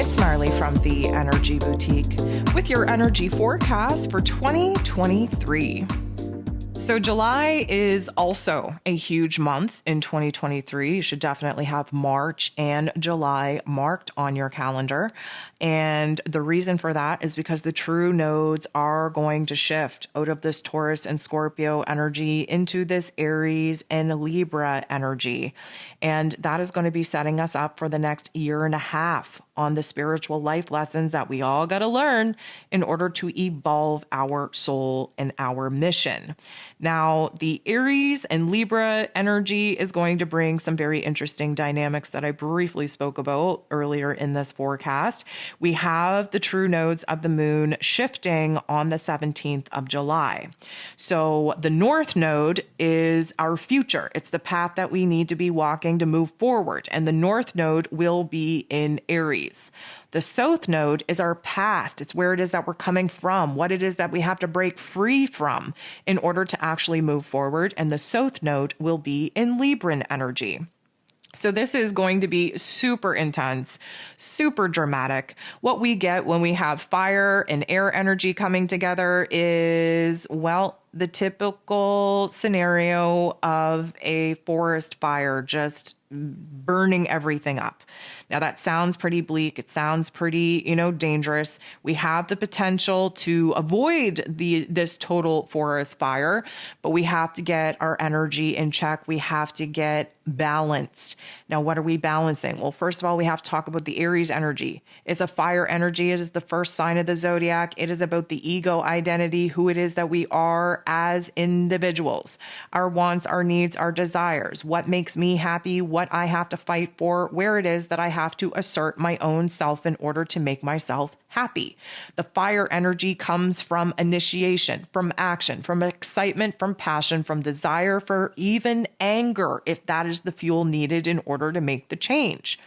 it's Marley from the Energy Boutique with your energy forecast for 2023. So July is also a huge month in 2023. You should definitely have March and July marked on your calendar. And the reason for that is because the true nodes are going to shift out of this Taurus and Scorpio energy into this Aries and Libra energy. And that is going to be setting us up for the next year and a half on the spiritual life lessons that we all got to learn in order to evolve our soul and our mission. Now, the Aries and Libra energy is going to bring some very interesting dynamics that I briefly spoke about earlier in this forecast. We have the true nodes of the moon shifting on the 17th of July. So the North node is our future. It's the path that we need to be walking to move forward. And the North node will be in Aries. The South node is our past. It's where it is that we're coming from, what it is that we have to break free from in order to actually move forward. And the South node will be in Libran energy. So this is going to be super intense, super dramatic. What we get when we have fire and air energy coming together is, well, the typical scenario of a forest fire just burning everything up. Now that sounds pretty bleak. It sounds pretty, dangerous. We have the potential to avoid this total forest fire, but we have to get our energy in check. We have to get balanced. Now, what are we balancing? Well, first of all, we have to talk about the Aries energy. It's a fire energy. It is the first sign of the zodiac. It is about the ego identity, who it is that we are as individuals, our wants, our needs, our desires, what makes me happy, what I have to fight for, where it is that I have to assert my own self in order to make myself happy. The fire energy comes from initiation, from action, from excitement, from passion, from desire, for even anger, if that is the fuel needed in order to make the change.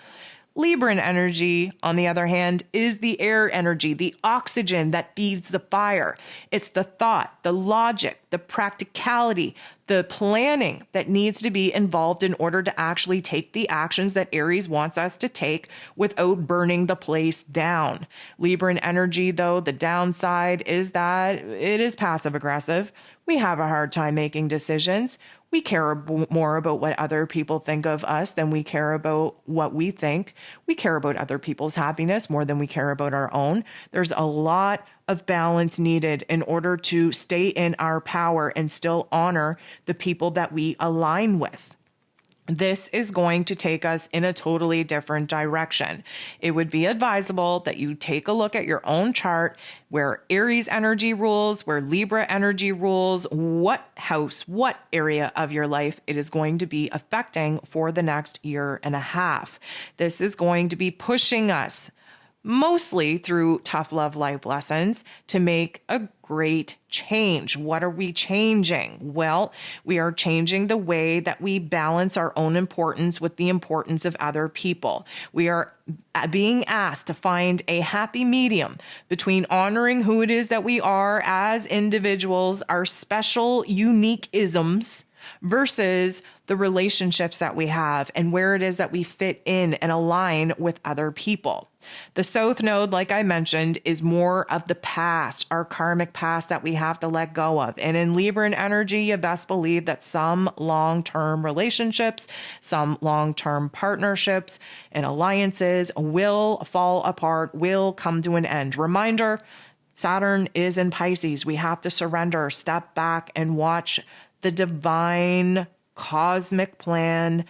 Libran energy, on the other hand, is the air energy, the oxygen that feeds the fire. It's the thought, the logic, the practicality, the planning that needs to be involved in order to actually take the actions that Aries wants us to take without burning the place down. Libran energy, though, the downside is that it is passive aggressive. We have a hard time making decisions. We care more about what other people think of us than we care about what we think. We care about other people's happiness more than we care about our own. There's a lot of balance needed in order to stay in our power and still honor the people that we align with. This is going to take us in a totally different direction. It would be advisable that you take a look at your own chart, where Aries energy rules, where Libra energy rules, what house, what area of your life it is going to be affecting for the next year and a half. This is going to be pushing us mostly through tough love life lessons to make a great change. What are we changing? Well, we are changing the way that we balance our own importance with the importance of other people. We are being asked to find a happy medium between honoring who it is that we are as individuals, our special, unique isms, versus the relationships that we have and where it is that we fit in and align with other people. The South node, like I mentioned, is more of the past, our karmic past that we have to let go of. And in Libran energy, you best believe that some long-term relationships, some long-term partnerships and alliances will fall apart, will come to an end. Reminder, Saturn is in Pisces. We have to surrender, step back, and watch the divine cosmic plan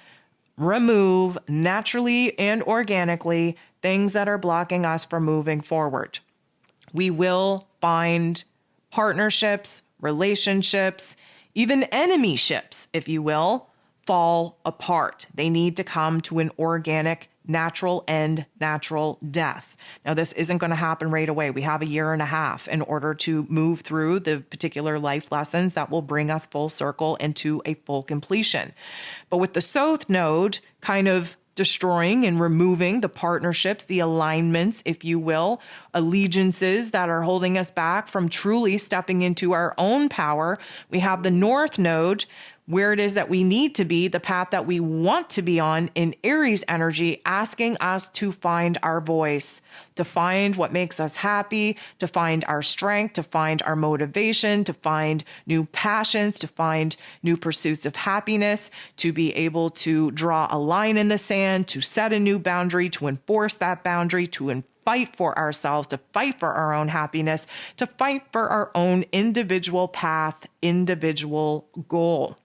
remove naturally and organically things that are blocking us from moving forward. We will find partnerships, relationships, even enemyships, if you will, fall apart. They need to come to an organic, natural end, natural death. Now, this isn't going to happen right away. We have a year and a half in order to move through the particular life lessons that will bring us full circle into a full completion. But with the South node kind of destroying and removing the partnerships, the alignments, if you will, allegiances that are holding us back from truly stepping into our own power, we have the North node where it is that we need to be, the path that we want to be on in Aries energy, asking us to find our voice, to find what makes us happy, to find our strength, to find our motivation, to find new passions, to find new pursuits of happiness, to be able to draw a line in the sand, to set a new boundary, to enforce that boundary, to fight for ourselves, to fight for our own happiness, to fight for our own individual path, individual goal.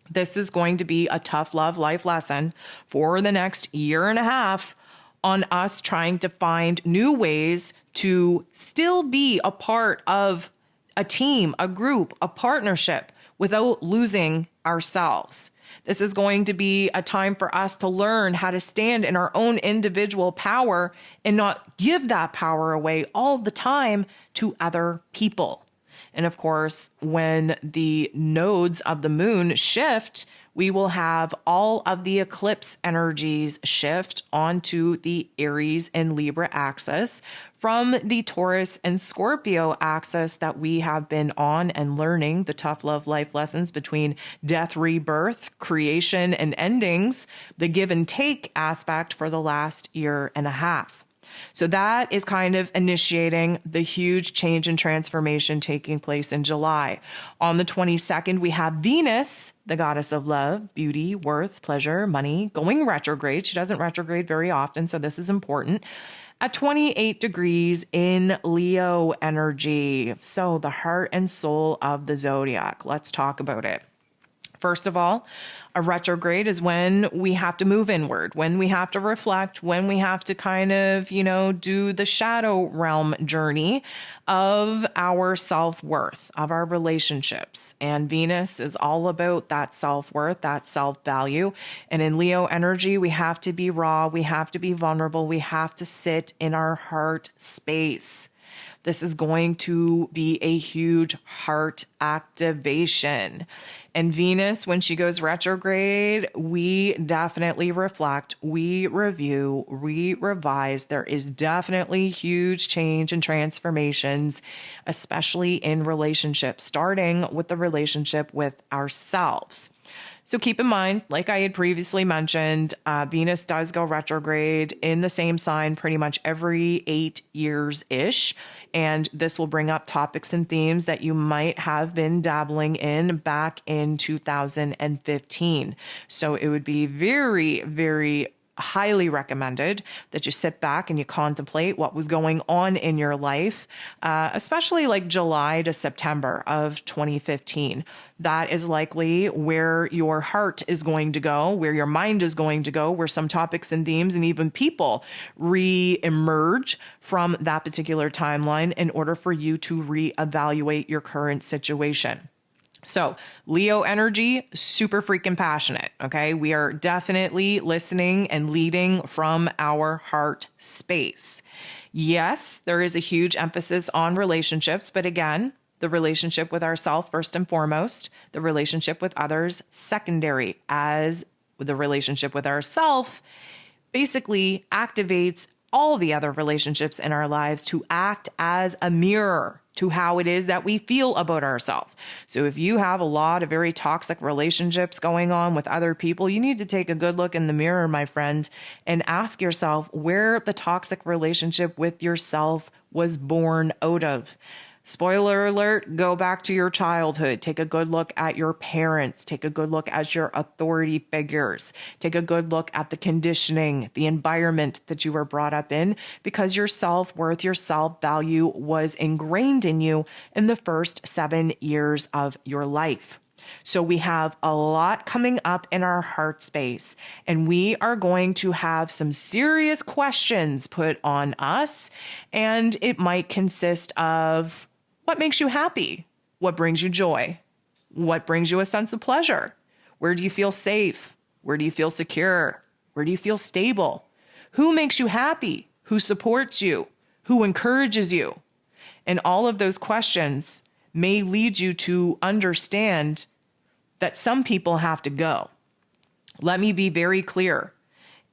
This is going to be a tough love life lesson for the next year and a half on us trying to find new ways to still be a part of a team, a group, a partnership without losing ourselves. This is going to be a time for us to learn how to stand in our own individual power and not give that power away all the time to other people. And of course, when the nodes of the moon shift, we will have all of the eclipse energies shift onto the Aries and Libra axis from the Taurus and Scorpio axis that we have been on and learning the tough love life lessons between death, rebirth, creation, and endings, the give and take aspect for the last year and a half. So that is kind of initiating the huge change and transformation taking place in July. On the 22nd, we have Venus, the goddess of love, beauty, worth, pleasure, money, going retrograde. She doesn't retrograde very often, so this is important. At 28 degrees in Leo energy. So the heart and soul of the zodiac. Let's talk about it. First of all, a retrograde is when we have to move inward, when we have to reflect, when we have to kind of, do the shadow realm journey of our self-worth, of our relationships. And Venus is all about that self-worth, that self-value. And in Leo energy, we have to be raw, we have to be vulnerable, we have to sit in our heart space. This is going to be a huge heart activation. And Venus, when she goes retrograde, we definitely reflect, we review, we revise. There is definitely huge change and transformations, especially in relationships, starting with the relationship with ourselves. So keep in mind, like I had previously mentioned, Venus does go retrograde in the same sign pretty much every 8 years-ish. And this will bring up topics and themes that you might have been dabbling in back in 2015. So it would be very, very highly recommended that you sit back and you contemplate what was going on in your life, especially like July to September of 2015. That is likely where your heart is going to go, where your mind is going to go, where some topics and themes and even people re-emerge from that particular timeline in order for you to reevaluate your current situation. So Leo energy, super freaking passionate. Okay. We are definitely listening and leading from our heart space. Yes, there is a huge emphasis on relationships, but again, the relationship with ourselves first and foremost, the relationship with others secondary, as the relationship with ourselves basically activates all the other relationships in our lives to act as a mirror to how it is that we feel about ourselves. So if you have a lot of very toxic relationships going on with other people, you need to take a good look in the mirror, my friend, and ask yourself where the toxic relationship with yourself was born out of. Spoiler alert, go back to your childhood. Take a good look at your parents. Take a good look at your authority figures. Take a good look at the conditioning, the environment that you were brought up in, because your self-worth, your self-value was ingrained in you in the first 7 years of your life. So we have a lot coming up in our heart space, and we are going to have some serious questions put on us, and it might consist of: what makes you happy? What brings you joy? What brings you a sense of pleasure? Where do you feel safe? Where do you feel secure? Where do you feel stable? Who makes you happy? Who supports you? Who encourages you? And all of those questions may lead you to understand that some people have to go. Let me be very clear.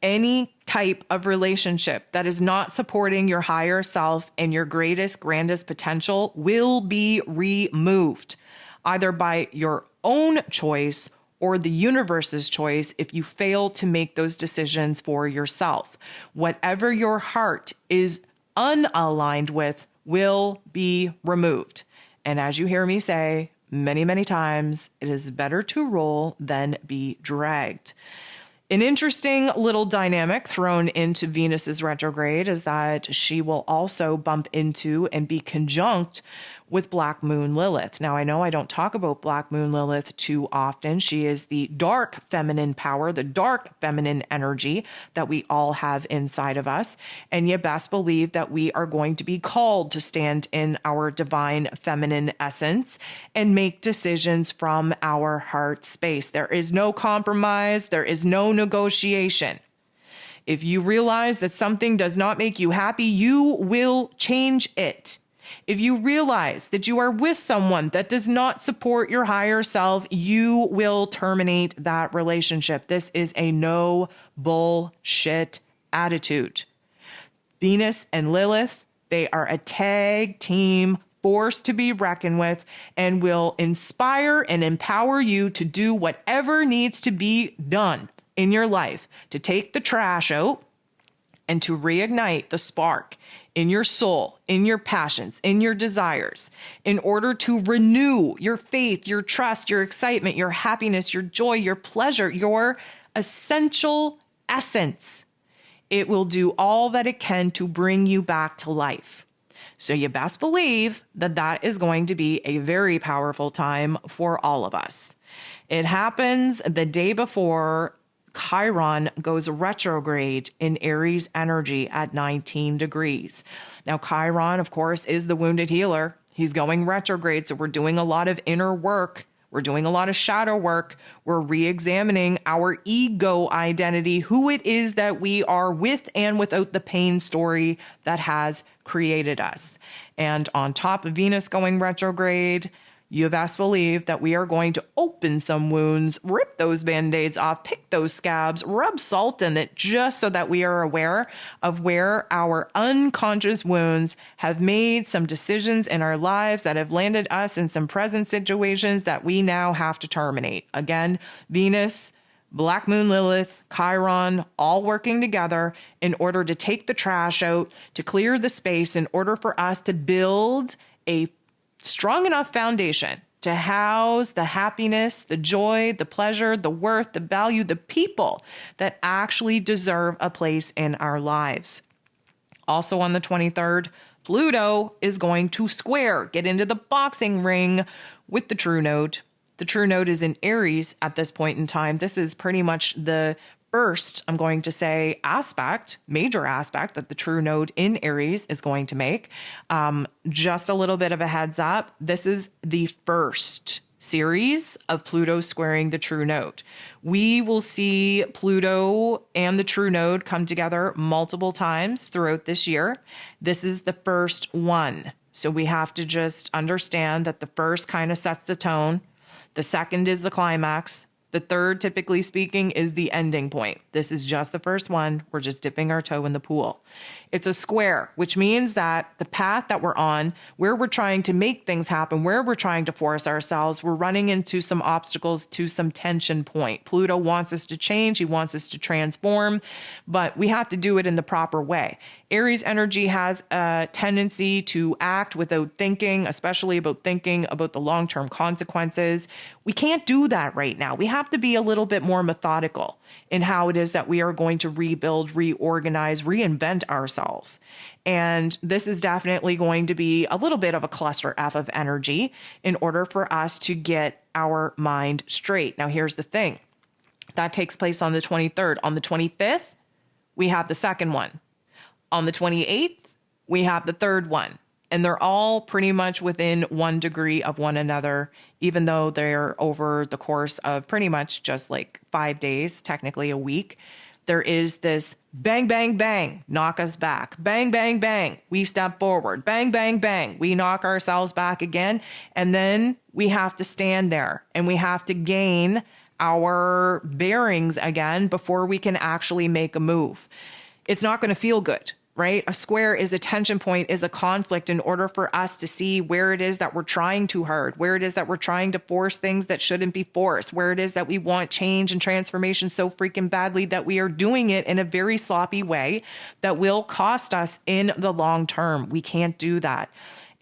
Any type of relationship that is not supporting your higher self and your greatest, grandest potential will be removed, either by your own choice or the universe's choice if you fail to make those decisions for yourself. Whatever your heart is unaligned with will be removed. And as you hear me say many, many times, it is better to roll than be dragged. An interesting little dynamic thrown into Venus's retrograde is that she will also bump into and be conjunct with Black Moon Lilith. Now, I know I don't talk about Black Moon Lilith too often. She is the dark feminine power, the dark feminine energy that we all have inside of us. And you best believe that we are going to be called to stand in our divine feminine essence and make decisions from our heart space. There is no compromise. There is no negotiation. If you realize that something does not make you happy, you will change it. If you realize that you are with someone that does not support your higher self, you will terminate that relationship. This is a no bullshit attitude. Venus and Lilith, they are a tag team force to be reckoned with and will inspire and empower you to do whatever needs to be done in your life to take the trash out and to reignite the spark in your soul, in your passions, in your desires, in order to renew your faith, your trust, your excitement, your happiness, your joy, your pleasure, your essential essence. It will do all that it can to bring you back to life. So you best believe that that is going to be a very powerful time for all of us. It happens the day before Chiron goes retrograde in Aries energy at 19 degrees. Now, Chiron, of course, is the wounded healer. He's going retrograde, so we're doing a lot of inner work. We're doing a lot of shadow work. We're re-examining our ego identity, who it is that we are with and without the pain story that has created us. And on top of Venus going retrograde, you best believe that we are going to open some wounds, rip those Band-Aids off, pick those scabs, rub salt in it just so that we are aware of where our unconscious wounds have made some decisions in our lives that have landed us in some present situations that we now have to terminate. Again, Venus, Black Moon Lilith, Chiron, all working together in order to take the trash out, to clear the space in order for us to build a strong enough foundation to house the happiness, the joy, the pleasure, the worth, the value, the people that actually deserve a place in our lives. Also on the 23rd, Pluto is going to get into the boxing ring with the True Node. The True Node is in Aries at this point in time. This is pretty much the first, I'm going to say, major aspect that the True Node in Aries is going to make. Just a little bit of a heads up. This is the first series of Pluto squaring the True Node. We will see Pluto and the True Node come together multiple times throughout this year. This is the first one. So we have to just understand that the first kind of sets the tone. The second is the climax. The third, typically speaking, is the ending point. This is just the first one. We're just dipping our toe in the pool. It's a square, which means that the path that we're on, where we're trying to make things happen, where we're trying to force ourselves, we're running into some obstacles to some tension point. Pluto wants us to change. He wants us to transform, but we have to do it in the proper way. Aries energy has a tendency to act without thinking, especially about thinking about the long-term consequences. We can't do that right now. We have to be a little bit more methodical in how it is that we are going to rebuild, reorganize, reinvent ourselves. And this is definitely going to be a little bit of a cluster F of energy in order for us to get our mind straight. Now, here's the thing. That takes place on the 23rd. On the 25th, we have the second one. On the 28th, we have the third one. And they're all pretty much within 1 degree of one another, even though they're over the course of pretty much just like 5 days, technically a week. There is this bang, bang, bang, knock us back. Bang, bang, bang, we step forward. Bang, bang, bang, we knock ourselves back again. And then we have to stand there and we have to gain our bearings again before we can actually make a move. It's not going to feel good. right? A square is a tension point, is a conflict in order for us to see where it is that we're trying too hard, where it is that we're trying to force things that shouldn't be forced, where it is that we want change and transformation so freaking badly that we are doing it in a very sloppy way that will cost us in the long term. We can't do that.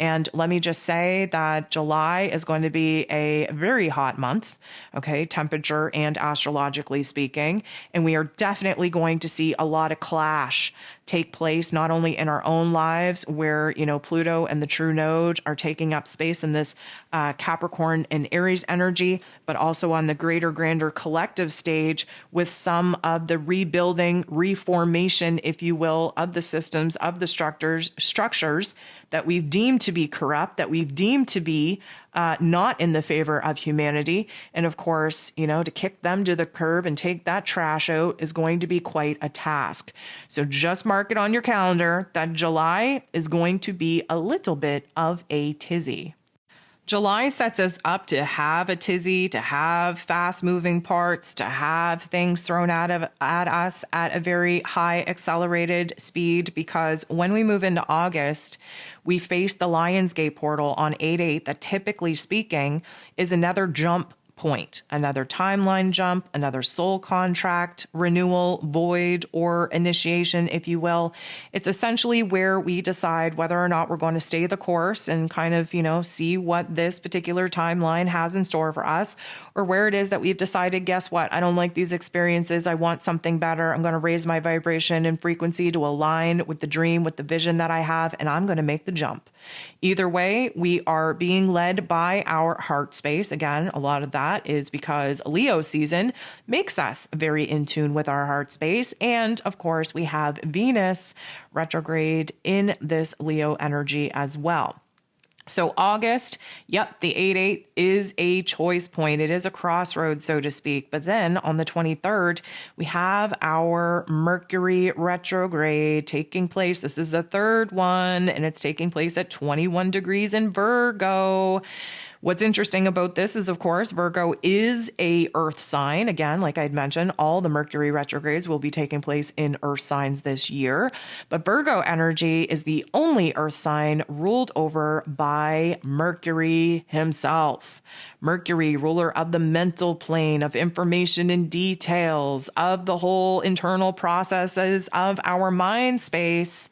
And let me just say that July is going to be a very hot month, okay, temperature and astrologically speaking. And we are definitely going to see a lot of clash take place, not only in our own lives where, Pluto and the true node are taking up space in this Capricorn and Aries energy, but also on the greater, grander collective stage with some of the rebuilding, reformation, if you will, of the systems, of the structures that we've deemed to be corrupt, that we've deemed to be not in the favor of humanity. And of course, to kick them to the curb and take that trash out is going to be quite a task. So just mark it on your calendar that July is going to be a little bit of a tizzy. July sets us up to have a tizzy, to have fast moving parts, to have things thrown at us at a very high accelerated speed, because when we move into August, we face the Lionsgate portal on 8/8 that, typically speaking, is another jump point, another timeline jump, another soul contract, renewal, void, or initiation, if you will. It's essentially where we decide whether or not we're going to stay the course and kind of, see what this particular timeline has in store for us, or where it is that we've decided, guess what? I don't like these experiences. I want something better. I'm going to raise my vibration and frequency to align with the dream, with the vision that I have, and I'm going to make the jump. Either way, we are being led by our heart space. Again, a lot of that is because Leo season makes us very in tune with our heart space. And of course, we have Venus retrograde in this Leo energy as well. So August, yep, the 8/8 is a choice point. It is a crossroads, so to speak. But then on the 23rd, we have our Mercury retrograde taking place. This is the third one, and it's taking place at 21 degrees in Virgo. What's interesting about this is, of course, Virgo is a earth sign. Again, like I'd mentioned, all the Mercury retrogrades will be taking place in earth signs this year. But Virgo energy is the only earth sign ruled over by Mercury himself. Mercury, ruler of the mental plane, of information and details, of the whole internal processes of our mind space,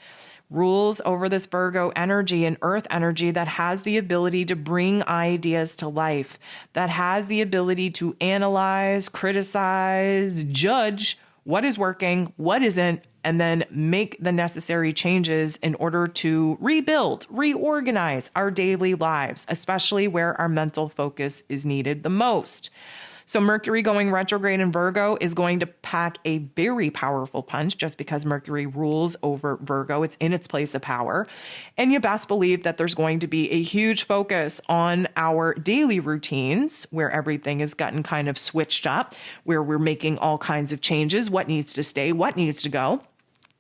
rules over this Virgo energy and earth energy that has the ability to bring ideas to life, that has the ability to analyze, criticize, judge what is working, what isn't, and then make the necessary changes in order to rebuild, reorganize our daily lives, especially where our mental focus is needed the most. So Mercury going retrograde in Virgo is going to pack a very powerful punch just because Mercury rules over Virgo. It's in its place of power. And you best believe that there's going to be a huge focus on our daily routines where everything has gotten kind of switched up, where we're making all kinds of changes, what needs to stay, what needs to go.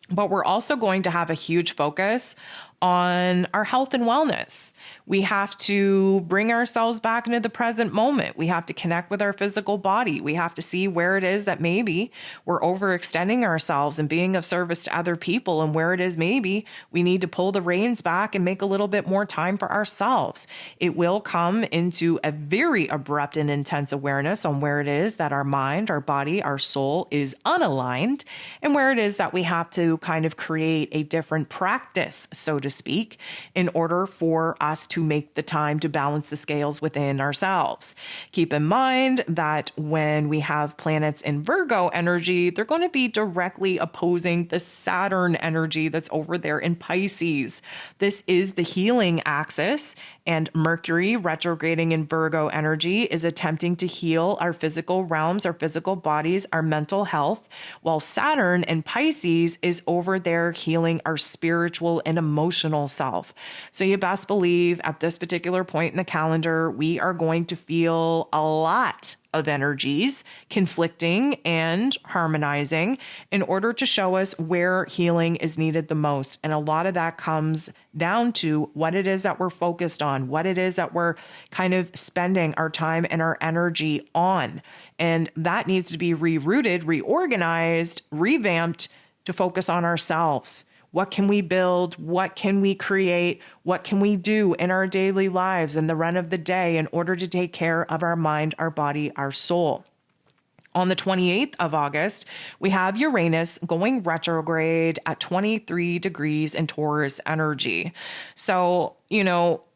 But we're also going to have a huge focus on our health and wellness. We have to bring ourselves back into the present moment. We have to connect with our physical body. We have to see where it is that maybe we're overextending ourselves and being of service to other people, and where it is maybe we need to pull the reins back and make a little bit more time for ourselves. It will come into a very abrupt and intense awareness on where it is that our mind, our body, our soul is unaligned, and where it is that we have to kind of create a different practice, so to speak, in order for us to make the time to balance the scales within ourselves. Keep in mind that when we have planets in Virgo energy, they're going to be directly opposing the Saturn energy that's over there in Pisces. This is the healing axis, and Mercury retrograding in Virgo energy is attempting to heal our physical realms, our physical bodies, our mental health, while Saturn in Pisces is over there healing our spiritual and emotional self. So you best believe at this particular point in the calendar, we are going to feel a lot of energies conflicting and harmonizing in order to show us where healing is needed the most. And a lot of that comes down to what it is that we're focused on, what it is that we're kind of spending our time and our energy on. And that needs to be rerouted, reorganized, revamped to focus on ourselves. What can we build? What can we create? What can we do in our daily lives and the run of the day in order to take care of our mind, our body, our soul? On the 28th of August, we have Uranus going retrograde at 23 degrees in Taurus energy. So,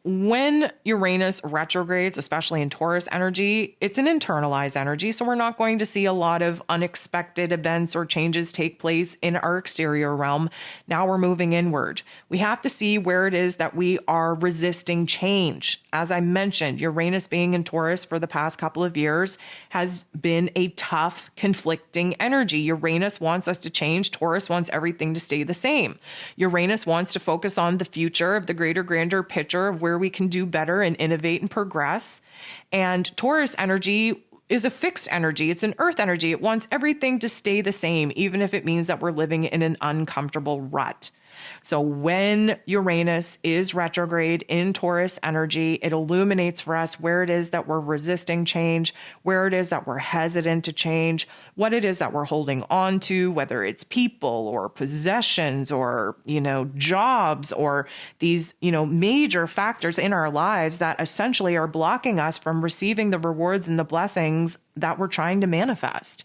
when Uranus retrogrades, especially in Taurus energy, it's an internalized energy. So we're not going to see a lot of unexpected events or changes take place in our exterior realm. Now we're moving inward. We have to see where it is that we are resisting change. As I mentioned, Uranus being in Taurus for the past couple of years has been a tough, conflicting energy. Uranus wants us to change. Taurus wants everything to stay the same. Uranus wants to focus on the future of the greater, grander picture of where we can do better and innovate and progress. And Taurus energy is a fixed energy. It's an earth energy. It wants everything to stay the same, even if it means that we're living in an uncomfortable rut. So when Uranus is retrograde in Taurus energy, it illuminates for us where it is that we're resisting change, where it is that we're hesitant to change, what it is that we're holding on to, whether it's people or possessions or, jobs or these, major factors in our lives that essentially are blocking us from receiving the rewards and the blessings that we're trying to manifest.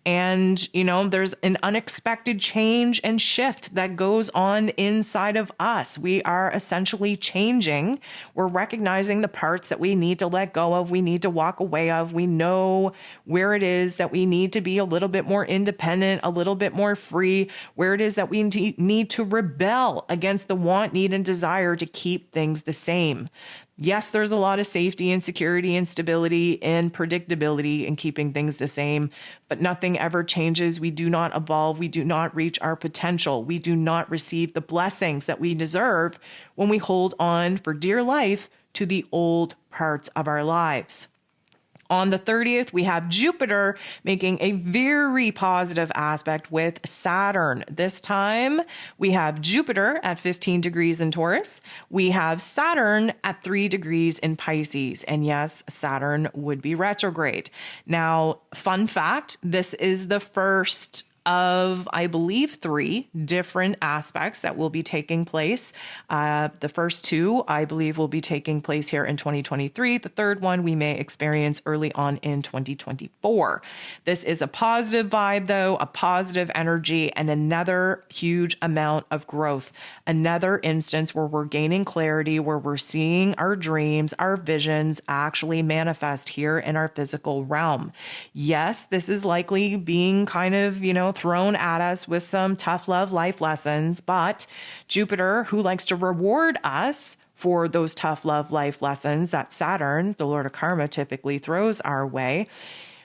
And, there's an unexpected change and shift that goes on inside of us. We are essentially changing. We're recognizing the parts that we need to let go of, we need to walk away of. We know where it is that we need to be a little bit more independent, a little bit more free, where it is that we need to rebel against the want, need, and desire to keep things the same. Yes, there's a lot of safety and security and stability and predictability in keeping things the same, but nothing ever changes. We do not evolve. We do not reach our potential. We do not receive the blessings that we deserve when we hold on for dear life to the old parts of our lives. On the 30th, we have Jupiter making a very positive aspect with Saturn. This time, we have Jupiter at 15 degrees in Taurus. We have Saturn at 3 degrees in Pisces. And yes, Saturn would be retrograde. Now, fun fact, this is the first of, I believe, 3 different aspects that will be taking place. The first 2, I believe, will be taking place here in 2023. The third one we may experience early on in 2024. This is a positive vibe, though, a positive energy, and another huge amount of growth. Another instance where we're gaining clarity, where we're seeing our dreams, our visions actually manifest here in our physical realm. Yes, this is likely being kind of, thrown at us with some tough love life lessons, but Jupiter, who likes to reward us for those tough love life lessons that Saturn, the Lord of Karma, typically throws our way,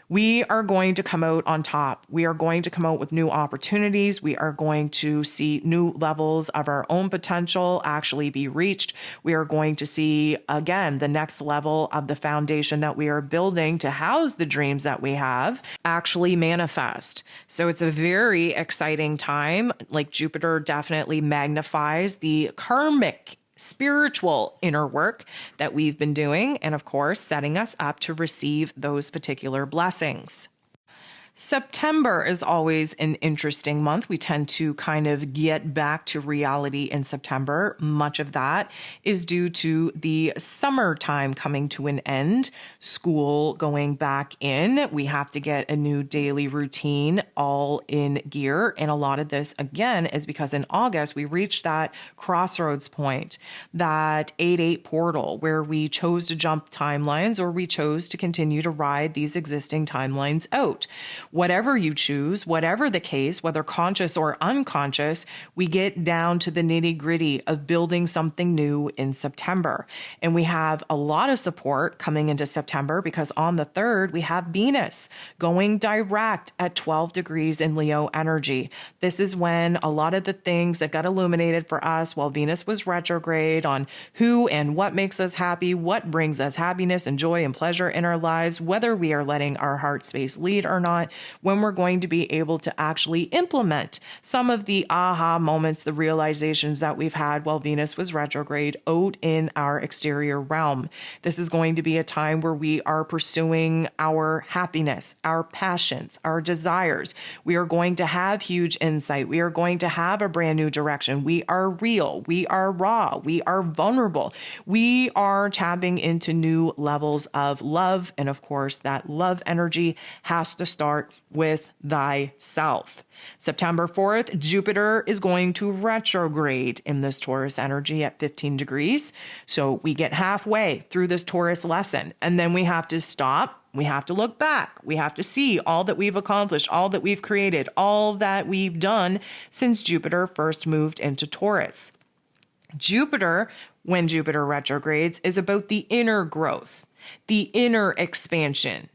we are going to come out on top. We are going to come out with new opportunities. We are going to see new levels of our own potential actually be reached. We are going to see, again, the next level of the foundation that we are building to house the dreams that we have actually manifest. So it's a very exciting time. Like Jupiter definitely magnifies the karmic spiritual inner work that we've been doing, and of course, setting us up to receive those particular blessings. September is always an interesting month. We tend to kind of get back to reality in September. Much of that is due to the summertime coming to an end, school going back in. We have to get a new daily routine all in gear. And a lot of this, again, is because in August, we reached that crossroads point, that 8-8 portal where we chose to jump timelines or we chose to continue to ride these existing timelines out. Whatever you choose, whatever the case, whether conscious or unconscious, we get down to the nitty-gritty of building something new in September. And we have a lot of support coming into September because on the 3rd, we have Venus going direct at 12 degrees in Leo energy. This is when a lot of the things that got illuminated for us while Venus was retrograde on who and what makes us happy, what brings us happiness and joy and pleasure in our lives, whether we are letting our heart space lead or not, when we're going to be able to actually implement some of the aha moments, the realizations that we've had while Venus was retrograde out in our exterior realm. This is going to be a time where we are pursuing our happiness, our passions, our desires. We are going to have huge insight. We are going to have a brand new direction. We are real. We are raw. We are vulnerable. We are tapping into new levels of love. And of course, that love energy has to start with thyself. September 4th, Jupiter is going to retrograde in this Taurus energy at 15 degrees. So we get halfway through this Taurus lesson, and then we have to stop. We have to look back. We have to see all that we've accomplished, all that we've created, all that we've done since Jupiter first moved into Taurus. Jupiter, when Jupiter retrogrades, is about the inner growth, the inner expansion,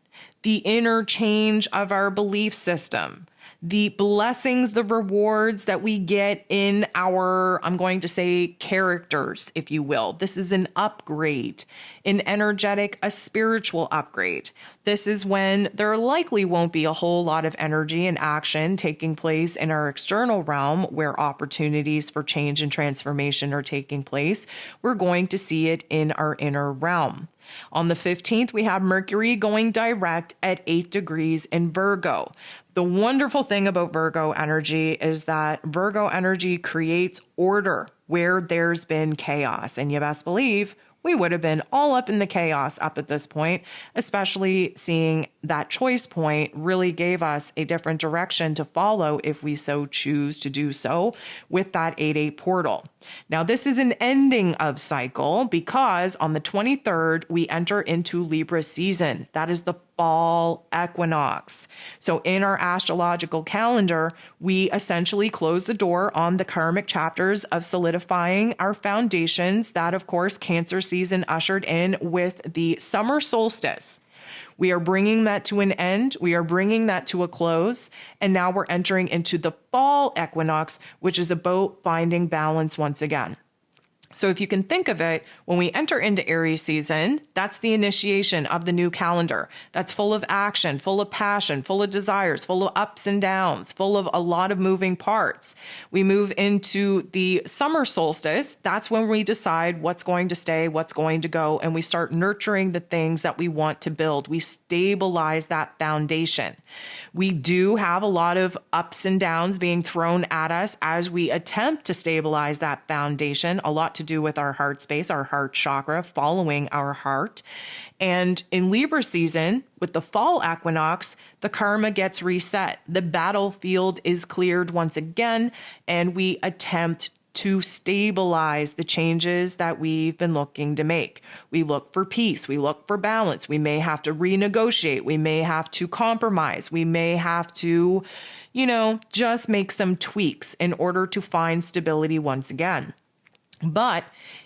the inner change of our belief system, the blessings, the rewards that we get in our, I'm going to say, characters, if you will. This is an upgrade, an energetic, a spiritual upgrade. This is when there likely won't be a whole lot of energy and action taking place in our external realm where opportunities for change and transformation are taking place. We're going to see it in our inner realm. On the 15th, we have Mercury going direct at 8 degrees in Virgo. The wonderful thing about Virgo energy is that Virgo energy creates order where there's been chaos. And you best believe we would have been all up in the chaos up at this point, especially seeing that choice point really gave us a different direction to follow if we so choose to do so with that 8-8 portal. Now, this is an ending of cycle because on the 23rd, we enter into Libra season. That is the fall equinox. So in our astrological calendar, we essentially close the door on the karmic chapters of solidifying our foundations that, of course, Cancer season ushered in with the summer solstice. We are bringing that to an end. We are bringing that to a close. And now we're entering into the fall equinox, which is about finding balance once again. So if you can think of it, when we enter into Aries season, that's the initiation of the new calendar. That's full of action, full of passion, full of desires, full of ups and downs, full of a lot of moving parts. We move into the summer solstice. That's when we decide what's going to stay, what's going to go, and we start nurturing the things that we want to build. We stabilize that foundation. We do have a lot of ups and downs being thrown at us as we attempt to stabilize that foundation, a lot to do with our heart space, our heart chakra, following our heart. And in Libra season, with the fall equinox, the karma gets reset. The battlefield is cleared once again, and we attempt to stabilize the changes that we've been looking to make. We look for peace. We look for balance. We may have to renegotiate. We may have to compromise. We may have to, just make some tweaks in order to find stability once again. But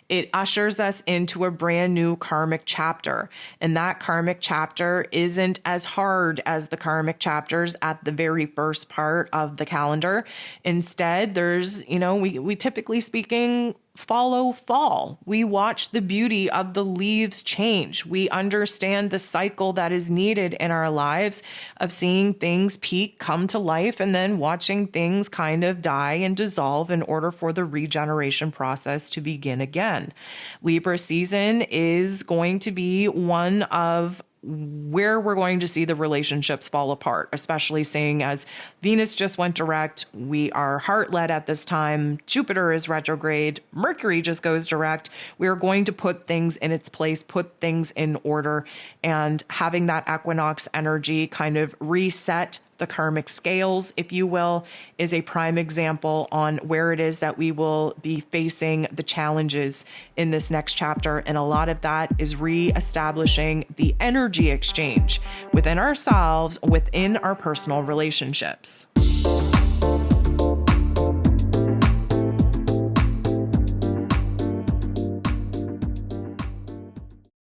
it ushers us into a brand new karmic chapter. And that karmic chapter isn't as hard as the karmic chapters at the very first part of the calendar. Instead, there's, we typically speaking, follow fall. We watch the beauty of the leaves change. We understand the cycle that is needed in our lives of seeing things peak, come to life, and then watching things kind of die and dissolve in order for the regeneration process to begin again. Libra season is going to be one of where we're going to see the relationships fall apart, especially seeing as Venus just went direct. We are heart-led at this time. Jupiter is retrograde. Mercury just goes direct. We are going to put things in its place, put things in order, and having that equinox energy kind of reset the karmic scales, if you will, is a prime example on where it is that we will be facing the challenges in this next chapter. And a lot of that is reestablishing the energy exchange within ourselves, within our personal relationships.